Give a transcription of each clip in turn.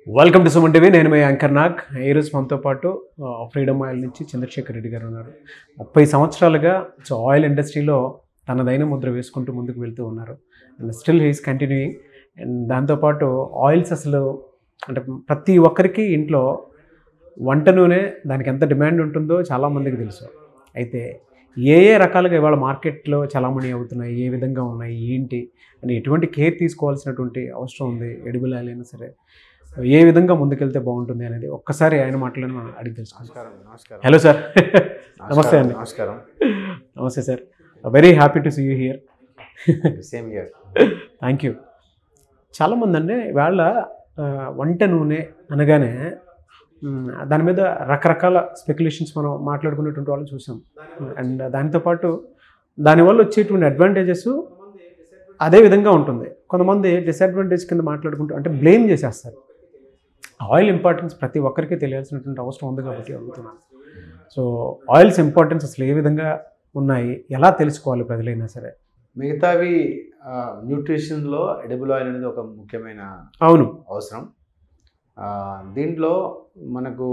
Welcome to Suman TV. నేను మీ anchor Nag. ఈరోజు మనతో పాటు ఫ్రీడమ్ ఆయిల్ నుంచి చంద్రశేఖర్ రెడ్డి గారు ఉన్నారు. 30 సంవత్సరాలుగా ఆయిల్ ఇండస్ట్రీలో తనదైన ముద్ర వేసుకుంటూ ముందుకు వెళ్తూ ఉన్నారు. And still he's continuing. And దాంతోపాటు ఆయిల్స్ అసలు అంటే ప్రతి ఒక్కరికి ఇంట్లో వంట నూనె దానికి ఎంత డిమాండ్ ఉంటుందో చాలామందికి తెలుసు. అయితే ఏ రకాలుగా ఇవాళ మార్కెట్లో చలామణి అవుతున్నాయి, ఏ విధంగా ఉన్నాయి, ఏంటి అని ఎటువంటి కేర్ తీసుకోవాల్సినటువంటి అవసరం ఉంది, ఎడిబుల్ ఆయిల్ అయినా సరే ఏ విధంగా ముందుకెళ్తే బాగుంటుంది అనేది ఒక్కసారి ఆయన మాటలను మనం అడిగి తెలుసుకుంటాం. Hello sir. నమస్తే అండి. నమస్కారం. నమస్తే sir. Very happy to see you here. Same here. Thank you. చాలామంది అండి వాళ్ళ వంట నూనె అనగానే దాని మీద రకరకాల స్పెక్యులేషన్స్ మనం మాట్లాడుకునేటువంటి వాళ్ళని చూసాం. అండ్ దాంతోపాటు దానివల్ల వచ్చేటువంటి అడ్వాంటేజెస్ అదే విధంగా ఉంటుంది. కొంతమంది డిసడ్వాంటేజ్ కింద మాట్లాడుకుంటూ అంటే బ్లేమ్ చేసేస్తారు. ఆయిల్ ఇంపార్టెన్స్ ప్రతి ఒక్కరికి తెలియాల్సినటువంటి అవసరం ఉంది కాబట్టి అడుగుతున్నాను. సో ఆయిల్స్ ఇంపార్టెన్స్ అసలు ఏ విధంగా ఉన్నాయి, ఎలా తెలుసుకోవాలి ప్రజలైనా సరే? మిగతావి న్యూట్రిషన్లో ఎడిబుల్ ఆయిల్ అనేది ఒక ముఖ్యమైన అవసరం. దీంట్లో మనకు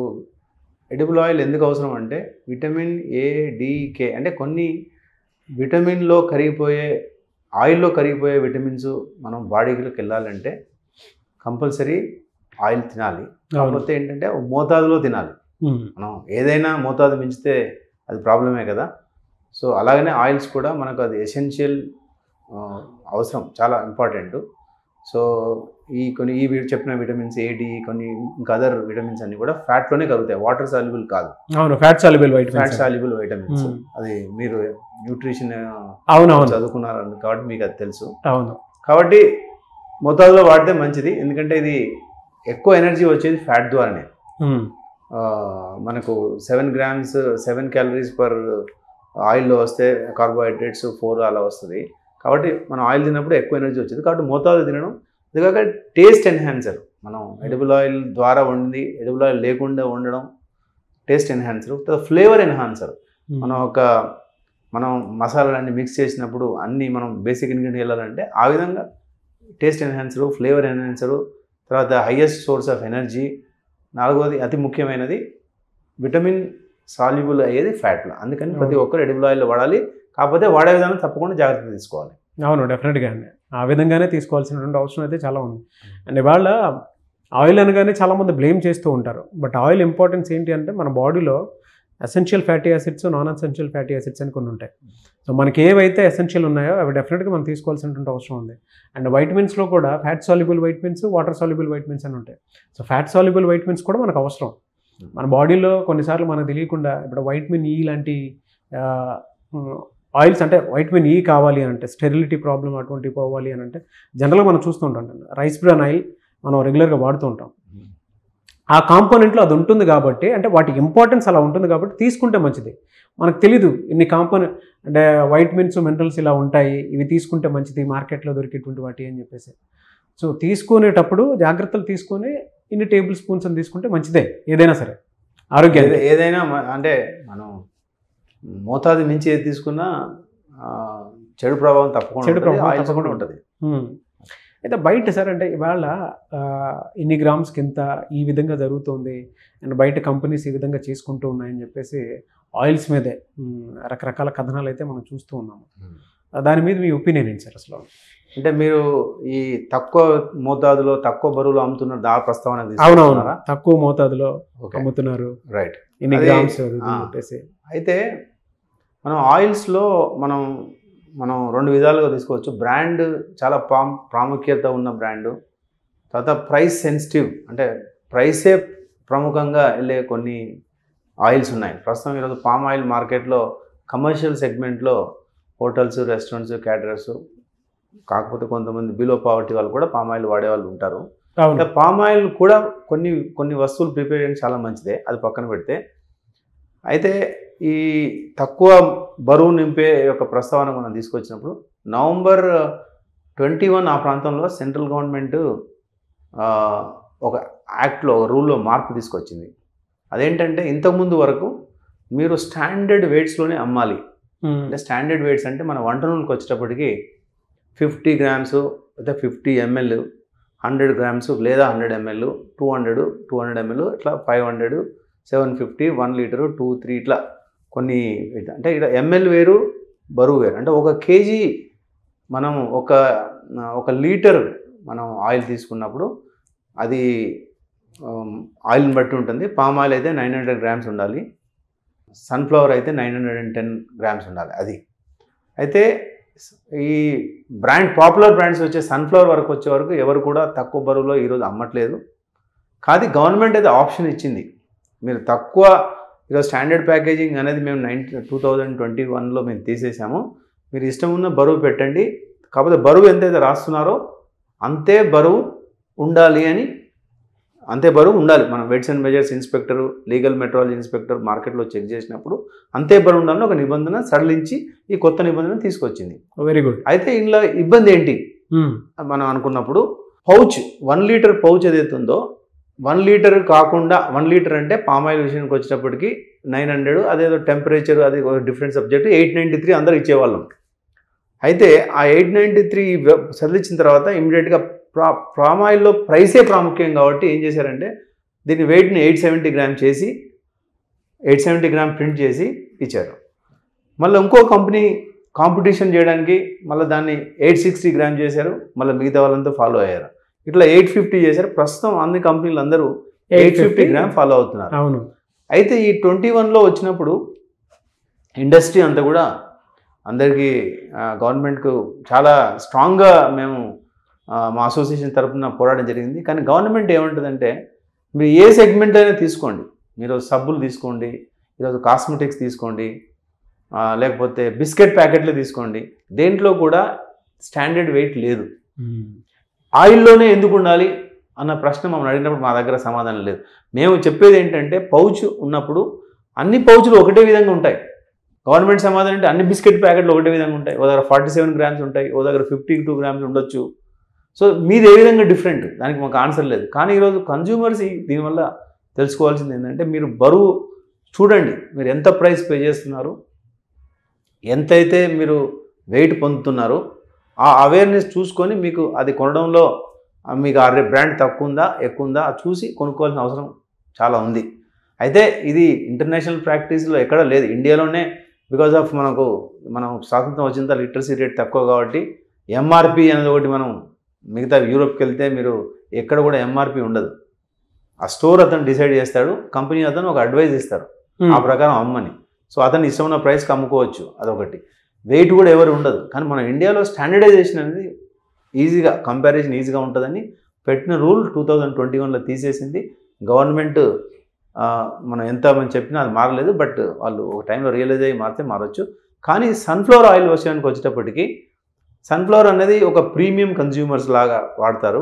ఎడిబుల్ ఆయిల్ ఎందుకు అవసరం అంటే విటమిన్ ఏ, డి, కే అంటే కొన్ని విటమిన్లో కరిగిపోయే ఆయిల్లో కరిగిపోయే విటమిన్స్ మనం బాడీలోకి వెళ్ళాలంటే కంపల్సరీ ఆయిల్ తినాలి. కాకపోతే ఏంటంటే మోతాదులో తినాలి. మనం ఏదైనా మోతాదు మించితే అది ప్రాబ్లమే కదా. సో అలాగనే ఆయిల్స్ కూడా మనకు అది ఎసెన్షియల్ అవసరం, చాలా ఇంపార్టెంట్. సో ఈ చెప్పిన విటమిన్స్ ఏ, డి, కొన్ని ఇంకా అదర్ విటమిన్స్ అన్ని కూడా ఫ్యాట్లోనే కలుగుతాయి, వాటర్ సాల్యుబుల్ కాదు. అవును, ఫ్యాట్ సాల్యుబుల్ వైటమిన్స్. అది మీరు న్యూట్రిషన్ చదువుకున్నారు కాబట్టి మీకు అది తెలుసు. అవును, కాబట్టి మోతాదులో వాడితే మంచిది. ఎందుకంటే ఇది ఎక్కువ ఎనర్జీ వచ్చేది ఫ్యాట్ ద్వారానే. మనకు 7 grams 7 calories పర్ ఆయిల్లో వస్తే కార్బోహైడ్రేట్స్ 4 అలా వస్తుంది. కాబట్టి మనం ఆయిల్ తిన్నప్పుడు ఎక్కువ ఎనర్జీ వచ్చేది. కాబట్టి మోతాదు తినడం. అందుకాక టేస్ట్ ఎన్హాన్సర్. మనం ఎడిబుల్ ఆయిల్ ద్వారా వండింది ఎడిబుల్ ఆయిల్ లేకుండా వండడం టేస్ట్ ఎన్హాన్సర్, ఫ్లేవర్ ఎన్హాన్సర్. మనం మసాలాలన్నీ మిక్స్ చేసినప్పుడు అన్నీ మనం బేసిక్ ఇంగ్రీడియంట్ వెళ్ళాలంటే ఆ విధంగా టేస్ట్ ఎన్హాన్సరు, ఫ్లేవర్ ఎన్హాన్సరు, తర్వాత హైయెస్ట్ సోర్స్ ఆఫ్ ఎనర్జీ. 4వది అతి ముఖ్యమైనది విటమిన్ సాల్యుబుల్ అయ్యేది ఫ్యాట్లో. అందుకని ప్రతి ఒక్కరు ఎడిబుల్ ఆయిల్ వాడాలి. కాకపోతే వాడే విధానం తప్పకుండా జాగ్రత్త తీసుకోవాలి. అవును, డెఫినెట్గా అండి. ఆ విధంగానే తీసుకోవాల్సినటువంటి అవసరం అయితే చాలా ఉంది. అండ్ ఇవాళ ఆయిల్ అనగానే చాలామంది బ్లేమ్ చేస్తూ ఉంటారు. బట్ ఆయిల్ ఇంపార్టెన్స్ ఏంటి అంటే మన బాడీలో essential fatty acids, non essential fatty acids అని కొన్ని ఉంటాయి. సో మనకి ఏవైతే ఎసెన్షియల్ ఉన్నాయో అవి డెఫినెట్గా మనం తీసుకోవాల్సినటువంటి అవసరం ఉంది. అండ్ వైటమిన్స్లో కూడా fat soluble vitamins, water soluble vitamins అని ఉంటాయి. సో ఫ్యాట్ సాల్యుబుల్ వైటమిన్స్ కూడా మనకు అవసరం. మన బాడీలో కొన్నిసార్లు మనకు తెలియకుండా ఇప్పుడు వైటమిన్ ఈ లాంటి ఆయిల్స్ అంటే వైటమిన్ ఈ కావాలి అని అంటే, స్టెరిలిటీ ప్రాబ్లం అటువంటివి పోవాలి అని అంటే జనరల్గా మనం చూస్తూ ఉంటాం. రైస్ బ్రాన్ ఆయిల్ మనం రెగ్యులర్గా వాడుతూ ఉంటాం. ఆ కాంపోనెంట్లో అది ఉంటుంది కాబట్టి, అంటే వాటి ఇంపార్టెన్స్ అలా ఉంటుంది కాబట్టి తీసుకుంటే మంచిది. మనకు తెలీదు ఇన్ని కాంపోనెంట్ అంటే వైటమిన్స్, మినరల్స్ ఇలా ఉంటాయి, ఇవి తీసుకుంటే మంచిది మార్కెట్లో దొరికేటువంటి వాటి అని చెప్పేసి. సో తీసుకునేటప్పుడు జాగ్రత్తలు తీసుకొని ఇన్ని టేబుల్ స్పూన్స్ అని తీసుకుంటే మంచిదే ఏదైనా సరే ఆరోగ్యం. ఏదైనా అంటే మనం మోతాదు మించి ఏది తీసుకున్నా చెడు ప్రభావం తప్పకుండా ఉంటుంది. అయితే బయట సార్ అంటే ఇవాళ ఇన్ని గ్రామ్స్కి ఇంత ఈ విధంగా జరుగుతుంది అండ్ బయట కంపెనీస్ ఈ విధంగా చేసుకుంటూ ఉన్నాయని చెప్పేసి ఆయిల్స్ మీదే రకరకాల కథనాలు అయితే మనం చూస్తూ ఉన్నాము. దాని మీద మీ ఒపీనియన్ ఏంటి సార్? అసలు అంటే మీరు ఈ తక్కువ మోతాదులో తక్కువ బరువులో అమ్ముతున్నారు ఆ ప్రస్తావన? అవునవును, తక్కువ మోతాదులో అమ్ముతున్నారు, రైట్, ఇన్ని గ్రామ్స్ చెప్పేసి. అయితే మనం ఆయిల్స్లో మనం 2 విధాలుగా తీసుకోవచ్చు. బ్రాండ్ చాలా ప్రాముఖ్యత ఉన్న బ్రాండు, తర్వాత ప్రైస్ సెన్సిటివ్ అంటే ప్రైసే ప్రముఖంగా వెళ్ళే కొన్ని ఆయిల్స్ ఉన్నాయి. ప్రస్తుతం ఈరోజు పామ్ ఆయిల్ మార్కెట్లో కమర్షియల్ సెగ్మెంట్లో హోటల్స్, రెస్టారెంట్స్, క్యాటరర్స్, కాకపోతే కొంతమంది బిలో పావర్టీ వాళ్ళు కూడా పామ్ ఆయిల్ వాడే వాళ్ళు ఉంటారు. పామ్ ఆయిల్ కూడా కొన్ని వస్తువులు ప్రిపేర్ చేయడం చాలా మంచిదే, అది పక్కన పెడితే. అయితే ఈ తక్కువ బరువు నింపే యొక్క ప్రస్తావన మనం తీసుకొచ్చినప్పుడు November 21 ఆ ప్రాంతంలో సెంట్రల్ గవర్నమెంట్ ఒక యాక్ట్లో, ఒక రూల్లో మార్పు తీసుకొచ్చింది. అదేంటంటే ఇంతకుముందు వరకు మీరు స్టాండర్డ్ వెయిట్స్లోనే అమ్మాలి. అంటే స్టాండర్డ్ వెయిట్స్ అంటే మన వంట నూనెకి వచ్చేటప్పటికి 50 grams లేదా 50 ml 100 grams లేదా 100 ml 200 ml ఇట్లా 500 750 1 లీటరు 2 3 ఇట్లా కొన్ని అంటే ఇక్కడ ఎంఎల్ వేరు బరువు వేరు. అంటే 1 kg మనం ఒక లీటర్ మనం ఆయిల్ తీసుకున్నప్పుడు అది ఆయిల్ని బట్టి ఉంటుంది. పామ్ ఆయిల్ అయితే 900 grams ఉండాలి, సన్ఫ్లవర్ అయితే 910 grams ఉండాలి. అది అయితే ఈ పాపులర్ బ్రాండ్స్ వచ్చే సన్ఫ్లవర్ వరకు వచ్చే వరకు ఎవరు కూడా తక్కువ బరువులో ఈరోజు అమ్మట్లేదు. కానీ గవర్నమెంట్ అయితే ఆప్షన్ ఇచ్చింది, మీరు తక్కువ ఈరోజు స్టాండర్డ్ ప్యాకేజింగ్ అనేది మేము 2021లో మేము తీసేసాము, మీరు ఇష్టం ఉన్న బరువు పెట్టండి, కాకపోతే బరువు ఎంతైతే రాస్తున్నారో అంతే బరువు ఉండాలి అని, అంతే బరువు ఉండాలి. మనం weights and measures inspector, legal metrology inspector మార్కెట్లో చెక్ చేసినప్పుడు అంతే బరువు ఉండాలని ఒక నిబంధన సడలించి ఈ కొత్త నిబంధన తీసుకొచ్చింది. Very good. అయితే ఇందులో ఇబ్బంది ఏంటి మనం అనుకున్నప్పుడు, పౌచ్ 1 లీటర్ పౌచ్ ఏదైతే ఉందో 1 లీటర్ కాకుండా 1 లీటర్ అంటే పామ్ ఆయిల్ విషయానికి వచ్చేటప్పటికి 900, అదేదో టెంపరేచర్ అది డిఫరెంట్ సబ్జెక్ట్ 893 అందరూ ఇచ్చేవాళ్ళం. అయితే ఆ 893 సడలించిన తర్వాత ఇమీడియట్గా పామ్ ఆయిల్లో ప్రైసే ప్రాముఖ్యం కాబట్టి ఏం చేశారంటే దీని వెయిట్ని 870 grams చేసి 870 grams ప్రింట్ చేసి ఇచ్చారు. మళ్ళీ ఇంకో కంపెనీ కాంపిటీషన్ చేయడానికి మళ్ళీ దాన్ని 860 grams చేశారు, మళ్ళీ మిగతా వాళ్ళంతా ఫాలో అయ్యారు. ఇట్లా 850 చేశారు. ప్రస్తుతం అన్ని కంపెనీలు అందరూ 850 grams ఫాలో అవుతున్నారు. అవును. అయితే ఈ 21లో వచ్చినప్పుడు ఇండస్ట్రీ అంతా కూడా అందరికీ గవర్నమెంట్కు చాలా స్ట్రాంగ్గా మేము మా అసోసియేషన్ తరఫున పోరాటం జరిగింది. కానీ గవర్నమెంట్ ఏమంటుందంటే మీరు ఏ సెగ్మెంట్ అయినా తీసుకోండి, మీరు సబ్బులు తీసుకోండి, ఈరోజు కాస్మెటిక్స్ తీసుకోండి, లేకపోతే బిస్కెట్ ప్యాకెట్లు తీసుకోండి, దేంట్లో కూడా స్టాండర్డ్ వెయిట్ లేదు. ఆయిల్లోనే ఎందుకు ఉండాలి అన్న ప్రశ్న మమ్మల్ని అడిగినప్పుడు మా దగ్గర సమాధానం లేదు. మేము చెప్పేది ఏంటంటే పౌచ్ ఉన్నప్పుడు అన్ని పౌచులు ఒకటే విధంగా ఉంటాయి. గవర్నమెంట్ సమాధానం అంటే అన్ని బిస్కెట్ ప్యాకెట్లు ఒకటే విధంగా ఉంటాయి, ఓ దగ్గర 47 grams ఉంటాయి, ఓ దగ్గర 52 grams ఉండొచ్చు. సో మీది ఏ విధంగా డిఫరెంట్, దానికి మాకు ఆన్సర్ లేదు. కానీ ఈరోజు కన్జ్యూమర్స్ దీనివల్ల తెలుసుకోవాల్సింది ఏంటంటే మీరు బరువు చూడండి, మీరు ఎంత ప్రైస్ పే చేస్తున్నారు, ఎంతైతే మీరు వెయిట్ పొందుతున్నారో ఆ అవేర్నెస్ చూసుకొని మీకు అది కొనడంలో మీకు ఆ బ్రాండ్ తక్కువ ఉందా ఎక్కువ ఉందా చూసి కొనుక్కోవాల్సిన అవసరం చాలా ఉంది. అయితే ఇది ఇంటర్నేషనల్ ప్రాక్టీస్లో ఎక్కడ లేదు, ఇండియాలోనే బికాజ్ ఆఫ్ మనం స్వాతంత్రం వచ్చిన తర్వాత లిటరసీ రేట్ తక్కువ కాబట్టి ఎంఆర్పి అనేది ఒకటి, మనం మిగతా యూరోప్కి వెళ్తే మీరు ఎక్కడ కూడా ఎంఆర్పి ఉండదు. ఆ స్టోర్ అతను డిసైడ్ చేస్తాడు, కంపెనీ అతను ఒక అడ్వైజ్ ఇస్తారు ఆ ప్రకారం అమ్మని. సో అతను ఇష్టమైన ప్రైస్కి అమ్ముకోవచ్చు, అదొకటి. వెయిట్ కూడా ఎవరు ఉండదు. కానీ మన ఇండియాలో స్టాండర్డైజేషన్ అనేది ఈజీగా కంపారిజన్ ఈజీగా ఉంటుందని పెట్టిన రూల్ 2021లో తీసేసింది గవర్నమెంట్. మనం ఎంత మంది చెప్పినా అది మారలేదు, బట్ వాళ్ళు ఒక టైంలో రియలైజ్ అయ్యి మారితే మారచ్చు. కానీ సన్ఫ్లవర్ ఆయిల్ విషయానికి వచ్చేటప్పటికి సన్ఫ్లవర్ అనేది ఒక ప్రీమియం కన్జ్యూమర్స్ లాగా వాడతారు.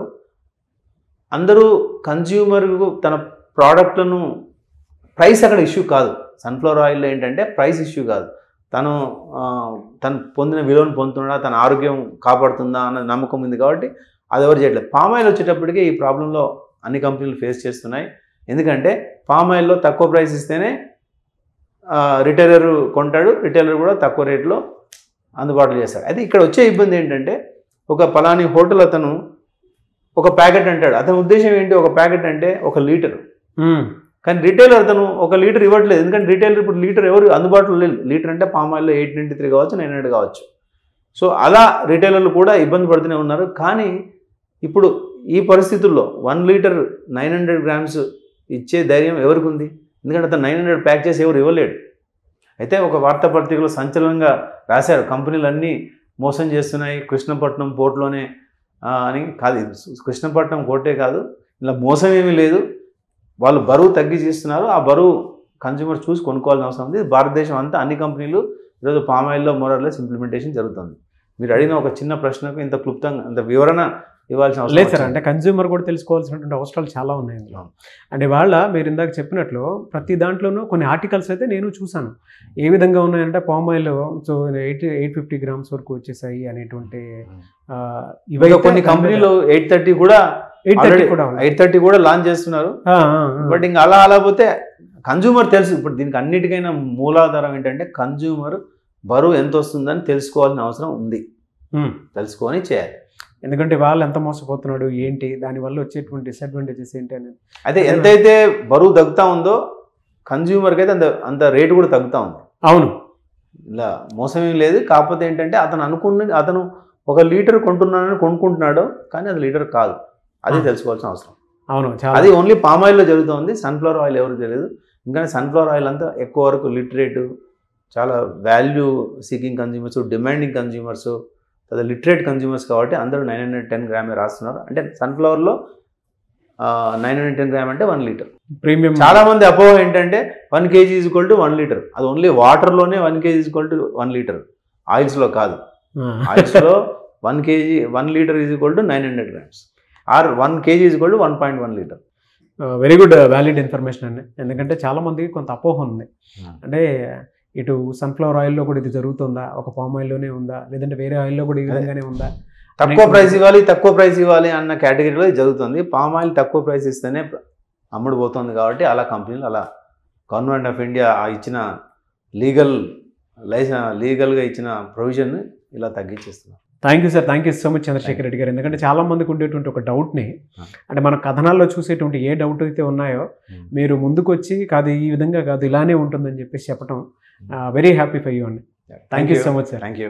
అందరూ కన్జ్యూమర్ తన ప్రోడక్ట్లను ప్రైస్ అక్కడ ఇష్యూ కాదు. సన్ఫ్లవర్ ఆయిల్లో ఏంటంటే ప్రైస్ ఇష్యూ కాదు, తను పొందిన విలువను పొందుతున్నా, తన ఆరోగ్యం కాపాడుతుందా అన్న నమ్మకం ఉంది కాబట్టి అది ఎవరు చేయట్లేదు. పామ్ ఆయిల్ వచ్చేటప్పటికి ఈ ప్రాబ్లంలో అన్ని కంపెనీలు ఫేస్ చేస్తున్నాయి. ఎందుకంటే పామ్ ఆయిల్లో తక్కువ ప్రైస్ ఇస్తేనే రిటైలర్ కొంటాడు, రిటైలర్ కూడా తక్కువ రేట్లో అందుబాటులో చేస్తాడు. అయితే ఇక్కడ వచ్చే ఇబ్బంది ఏంటంటే ఒక పలాని హోటల్ అతను ఒక ప్యాకెట్ అంటాడు, అతని ఉద్దేశం ఏంటి, ఒక ప్యాకెట్ అంటే 1 లీటర్. కానీ రిటైలర్ అతను 1 లీటర్ ఇవ్వట్లేదు, ఎందుకంటే రిటైలర్ ఇప్పుడు లీటర్ ఎవరు అందుబాటులో లేదు. లీటర్ అంటే పామ్ ఆయిల్లో 893 కావచ్చు, 900 కావచ్చు. సో అలా రిటైలర్లు కూడా ఇబ్బంది పడుతూనే ఉన్నారు. కానీ ఇప్పుడు ఈ పరిస్థితుల్లో 1 లీటర్ 900 grams ఇచ్చే ధైర్యం ఎవరికి ఉంది? ఎందుకంటే అతను 900 ప్యాక్ చేసి ఎవరు ఇవ్వలేడు. అయితే ఒక వార్తాపత్రికలో సంచలనంగా రాశారు, కంపెనీలన్నీ మోసం చేస్తున్నాయి కృష్ణపట్నం పోర్ట్లోనే అని. కాదు, కృష్ణపట్నం కోర్టే కాదు, ఇలా మోసం ఏమీ లేదు, వాళ్ళు బరువు తగ్గి చేస్తున్నారు. ఆ బరువు కన్జ్యూమర్ చూసి కొనుక్కోవాల్సిన అవసరం ఉంది. భారతదేశం అంతా అన్ని కంపెనీలు ఈరోజు పామ్ ఆయిల్లో మోరల్లెస్ ఇంప్లిమెంటేషన్ జరుగుతుంది. మీరు అడిగిన ఒక చిన్న ప్రశ్నకు ఇంత క్లుప్తంగా ఇంత వివరణ ఇవ్వాల్సిన అవసరం లేదు సార్. అంటే కన్జ్యూమర్ కూడా తెలుసుకోవాల్సినటువంటి అవసరాలు చాలా ఉన్నాయి అందులో. అంటే వాళ్ళ మీరు ఇందాక చెప్పినట్లు ప్రతి దాంట్లోనూ కొన్ని ఆర్టికల్స్ అయితే నేను చూసాను, ఏ విధంగా ఉన్నాయంటే పామ్ ఆయిల్ సో 850 grams వరకు వచ్చేసాయి అనేటువంటి ఇవి కొన్ని కంపెనీలు 830 కూడా 830 కూడా లాంచ్ చేస్తున్నారు. బట్ ఇంకా అలా పోతే కన్జ్యూమర్ తెలుసు. ఇప్పుడు దీనికి అన్నిటికైనా మూలాధారం ఏంటంటే కన్జ్యూమర్ బరువు ఎంత వస్తుందని తెలుసుకోవాల్సిన అవసరం ఉంది, తెలుసుకొని చేయాలి. ఎందుకంటే వాళ్ళు ఎంత మోసపోతున్నాడు ఏంటి, దానివల్ల వచ్చేటువంటి డిసడ్వాంటేజెస్ ఏంటి అనేది. అయితే ఎంతైతే బరువు తగ్గుతా ఉందో కన్జ్యూమర్కి అయితే అంత రేటు కూడా తగ్గుతా ఉంది. అవును, ఇలా మోసం ఏం లేదు. కాకపోతే ఏంటంటే అతను 1 లీటర్ కొంటున్నానని కొనుక్కుంటున్నాడు, కానీ అది లీటర్ కాదు. అది తెలుసుకోవాల్సిన అవసరం. అవును, చాలా అది ఓన్లీ పామ్ ఆయిల్లో జరుగుతుంది. సన్ఫ్లవర్ ఆయిల్ ఎవరికి తెలియదు. ఇంకా సన్ఫ్లవర్ ఆయిల్ అంతా ఎక్కువ వరకు లిటరేట్, చాలా value seeking consumers, demanding consumers, లేదా లిటరేట్ కన్జ్యూమర్స్ కాబట్టి అందరూ 910 గ్రామే రాస్తున్నారు. అంటే సన్ఫ్లవర్లో 910 గ్రామ్ అంటే 1 లీటర్. ప్రీమియం. చాలా మంది అపోహ ఏంటంటే 1 kg = 1 లీటర్. అది ఓన్లీ వాటర్లోనే 1 kg = 1 లీటర్, ఆయిల్స్లో కాదు. ఆయిల్స్లో 1 litre = 900 grams are 1 kg = 1.1 litre. Very good valid information అండి. ఎందుకంటే చాలా మందికి కొంత అపోహ ఉంది. అంటే ఇటు సన్ఫ్లవర్ ఆయిల్లో కూడా ఇది జరుగుతుందా, ఒక పామ్ ఆయిల్లోనే ఉందా, లేదంటే వేరే ఆయిల్లో కూడా ఈ విధంగానే ఉందా, తక్కువ ప్రైస్ ఇవ్వాలి అన్న కేటగిరీలో ఇది జరుగుతుంది. పామ్ ఆయిల్ తక్కువ ప్రైస్ ఇస్తేనే అమ్ముడు పోతుంది కాబట్టి అలా కంపెనీలు, అలా గవర్నమెంట్ ఆఫ్ ఇండియా ఇచ్చిన లీగల్గా ఇచ్చిన ప్రొవిజన్ ఇలా తగ్గించేస్తున్నారు. Thank you sir, thank you so much Chandrasekhar Reddy garu. ఎందుకంటే చాలా మందికి ఉండేటువంటి ఒక డౌట్ని, అంటే మన కథనాల్లో చూసేటువంటి ఏ డౌట్ అయితే ఉన్నాయో మీరు ముందుకు వచ్చి కాదు ఈ విధంగా కాదు ఇలానే ఉంటుందని చెప్పేసి చెప్పడం వెరీ హ్యాపీ ఫర్ యూ అండి. Thank you so much sir. Thank you.